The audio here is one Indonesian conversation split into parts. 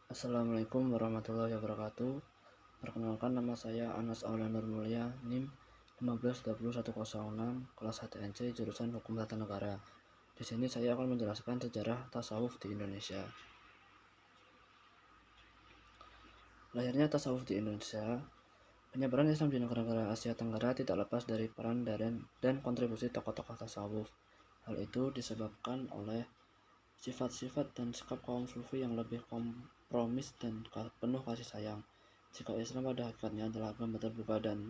Assalamualaikum warahmatullahi wabarakatuh. Perkenalkan, nama saya Anas Aulia Nur Mulia, NIM 1520106, kelas HTNC, jurusan Hukum Tata Negara. Di sini saya akan menjelaskan sejarah tasawuf di Indonesia. Lahirnya tasawuf di Indonesia. Penyebaran Islam di negara-negara Asia Tenggara tidak lepas dari peran dan kontribusi tokoh-tokoh tasawuf. Hal itu disebabkan oleh sifat-sifat dan sikap kaum sufi yang lebih kompromis dan penuh kasih sayang. Jika Islam pada hakikatnya adalah agama terbuka dan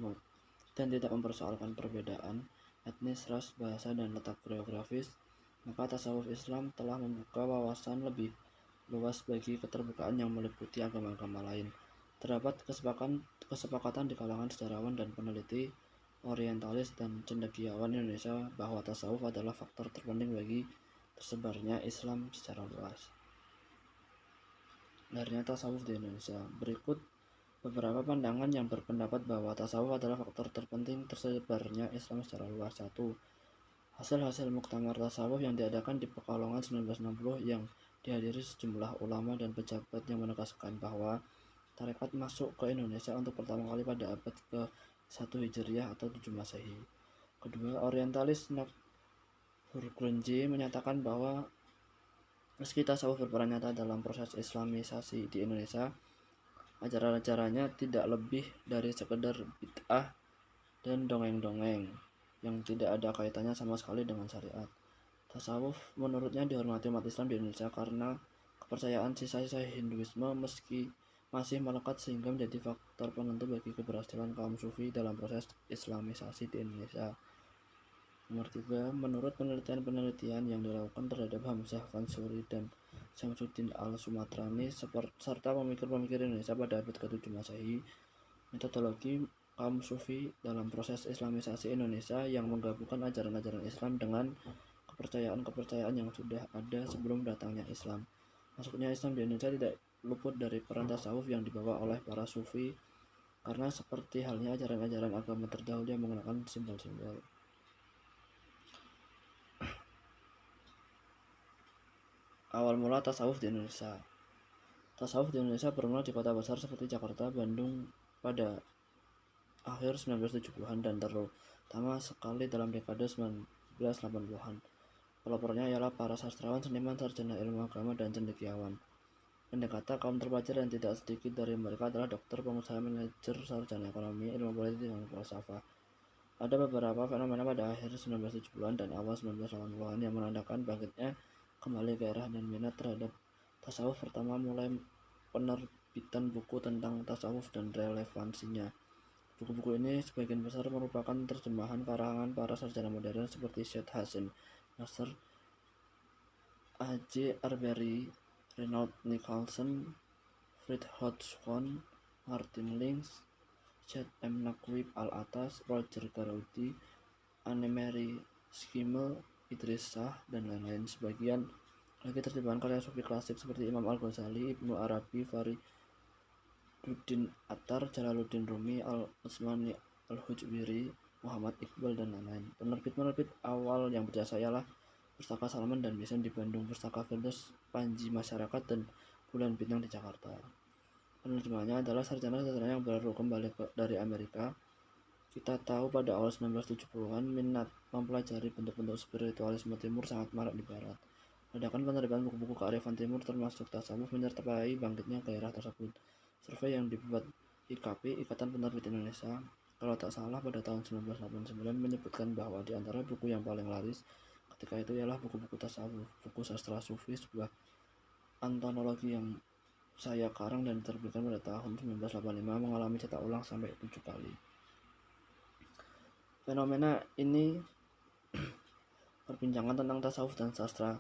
tidak mempersoalkan perbedaan etnis, ras, bahasa, dan letak geografis, maka tasawuf Islam telah membuka wawasan lebih luas bagi keterbukaan yang meliputi agama-agama lain. Terdapat kesepakatan di kalangan sejarawan dan peneliti orientalis dan cendekiawan Indonesia bahwa tasawuf adalah faktor terpenting bagi tersebarnya Islam secara luas. Lahirnya tasawuf di Indonesia. Berikut beberapa pandangan yang berpendapat bahwa tasawuf adalah faktor terpenting tersebarnya Islam secara luas. 1. Hasil-hasil muktamar tasawuf yang diadakan di Pekalongan 1960 yang dihadiri sejumlah ulama dan pejabat yang menegaskan bahwa tarekat masuk ke Indonesia untuk pertama kali pada abad ke-1 Hijriah atau 7 Masehi. Kedua, orientalis Nurgronji menyatakan bahwa meski tasawuf berperan nyata dalam proses Islamisasi di Indonesia, ajaran-ajarannya tidak lebih dari sekedar bid'ah dan dongeng-dongeng yang tidak ada kaitannya sama sekali dengan syariat. Tasawuf menurutnya dihormati umat Islam di Indonesia karena kepercayaan sisa-sisa Hinduisme meski masih melekat sehingga menjadi faktor penentu bagi keberhasilan kaum sufi dalam proses Islamisasi di Indonesia. Nomor 3, menurut penelitian-penelitian yang dilakukan terhadap Hamzah Fansuri dan Syamsuddin al-Sumatrani serta pemikir-pemikir Indonesia pada abad ke-7 Masehi, metodologi kaum sufi dalam proses Islamisasi Indonesia yang menggabungkan ajaran-ajaran Islam dengan kepercayaan-kepercayaan yang sudah ada sebelum datangnya Islam. Masuknya Islam di Indonesia tidak luput dari peran tasawuf yang dibawa oleh para sufi karena seperti halnya ajaran-ajaran agama terdahulu yang menggunakan simbol-simbol. Awal mula tasawuf di Indonesia. Tasawuf di Indonesia bermula di kota besar seperti Jakarta, Bandung pada akhir 1970-an dan terutama sekali dalam dekade 1980-an. Pelopornya ialah para sastrawan, seniman, sarjana ilmu agama, dan cendekiawan. Pendekatan kaum terpelajar dan tidak sedikit dari mereka adalah dokter, pengusaha, manajer, sarjana ekonomi, ilmu politik, dan falsafah. Ada beberapa fenomena pada akhir 1970-an dan awal 1980-an yang menandakan bangkitnya kembali gairah dan minat terhadap tasawuf. Pertama, mulai penerbitan buku tentang tasawuf dan relevansinya. Buku-buku ini sebagian besar merupakan terjemahan karangan para sarjana modern seperti Syed Hasan Nasr, A.J. Arbery, Reynold Nicholson, Fred Hodgson, Martin Lings, Syed M. Naqvi Al-Attas, Roger Garoudi, Anne-Marie Schimmel, Idris Shah, dan lain-lain. Sebagian lagi terjemahan karya sufi klasik seperti Imam Al-Ghazali, Ibnu Arabi, Fariduddin Attar, Jalaluddin Rumi, Al-Utsmani Al-Hujwiri, Muhammad Iqbal, dan lain-lain. Penerbit awal yang berjasa ialah Pustaka Salman dan Misen di Bandung, Pustaka Firdaus Panji Masyarakat, dan Bulan Bintang di Jakarta. Penerjemahnya adalah sarjana-sarjana yang baru kembali dari Amerika. Kita tahu pada awal 1970-an minat mempelajari bentuk-bentuk spiritualisme timur sangat marak di barat. Ledakan penerbitan buku-buku kearifan timur termasuk tasawuf menyertai bangkitnya gairah tersebut. Survei yang dibuat IKP, Ikatan Penerbit Indonesia, kalau tak salah pada tahun 1989 menyebutkan bahwa di antara buku yang paling laris ketika itu ialah buku-buku tasawuf, buku sastra sufi, sebuah antologi yang saya karang dan diterbitkan pada tahun 1985 mengalami cetak ulang sampai 7 kali. Fenomena ini perbincangan tentang tasawuf dan sastra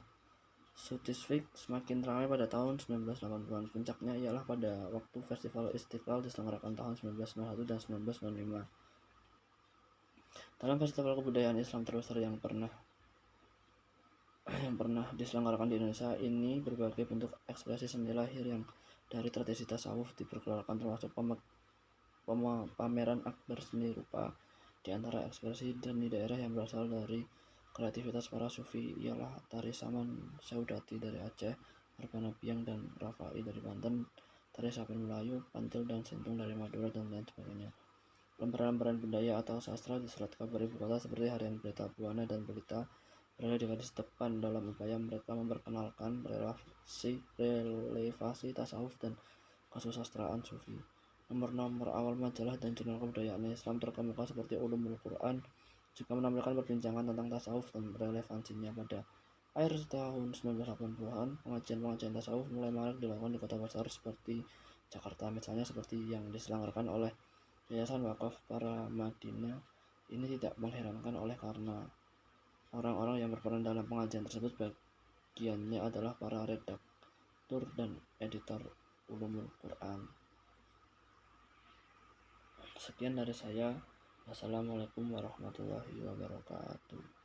sutisfik semakin ramai pada tahun 1980-an. Puncaknya ialah pada waktu Festival Istiqlal diselenggarakan tahun 1991 dan 1995. Dalam festival kebudayaan Islam terbesar yang pernah diselenggarakan di Indonesia ini, berbagai bentuk ekspresi seni lahir yang dari tradisi tasawuf diperkenalkan, termasuk pameran akbar seni rupa. Di antara ekspresi seni daerah yang berasal dari kreativitas para sufi ialah tari Saman Saudati dari Aceh, Arbana Piang, dan Rafai dari Banten, tari Sapen Melayu, Pantil dan Sentung dari Madura, dan lain sebagainya. Lembaran-lembaran budaya atau sastra di surat kabar ibu kota seperti Harian Berita Buana dan Berita berada di garis depan dalam upaya mereka memperkenalkan relevasi tasawuf dan kesusastraan sufi. Nomor-nomor awal majalah dan jurnal kebudayaan Islam terkemuka seperti Ulumul Quran juga menampilkan perbincangan tentang tasawuf dan relevansinya. Pada akhir tahun 1980-an, pengajian-pengajian tasawuf mulai marak dilakukan di kota besar seperti Jakarta, misalnya seperti yang diselenggarakan oleh Yayasan Wakaf Para Madinah. Ini tidak mengherankan karena orang-orang yang berperan dalam pengajian tersebut bagiannya adalah para redaktur dan editor Ulumul Quran. Sekian dari saya. Wassalamualaikum warahmatullahi wabarakatuh.